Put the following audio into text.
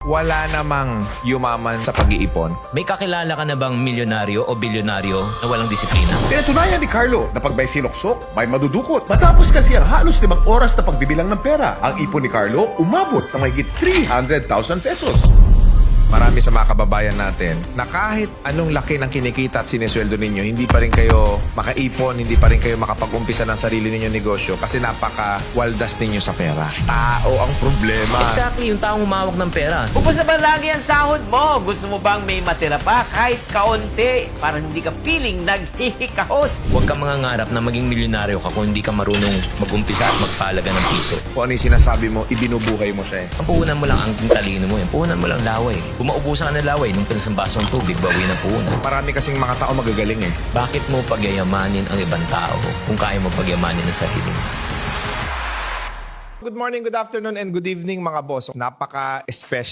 Wala namang yumaman sa pag-iipon. May kakilala ka na bang milyonaryo o bilyonaryo na walang disiplina? Pinatunayan ni Carlo na pag may sinuksok, may madudukot. Matapos kasi ang halos 5 oras na pagbibilang ng pera, ang ipon ni Carlo umabot ng mahigit 300,000 pesos. Marami sa mga kababayan natin na kahit anong laki ng kinikita at sinesweldo ninyo, hindi pa rin kayo makaipon, hindi pa rin kayo makapag-umpisa ng sarili ninyong negosyo kasi napaka-waldas ninyo sa pera. Tao ang problema. Exactly, yung taong humawak ng pera. Ubus na ba lagi ang sahod mo? Gusto mo bang may matira pa kahit kaunti para hindi ka feeling naghihikahos? Huwag kang mangangarap na maging milyonaryo ka kung hindi ka marunong mag-umpisa at magpalaga ng piso. Kung ano yung sinasabi mo, ibinubuhay mo siya eh. Ang puhunan mo lang ang talino mo. Yung puhunan mo lang laway. Kung maubusan ka ng laway, nung pinasang baso ng tubig, bawi ng puhunan. Marami kasing mga tao magagaling eh. Bakit mo pagyayamanin ang ibang tao kung kaya mo pagyamanin ang sarili mo? Good morning, good afternoon, and good evening mga boss. Napaka-special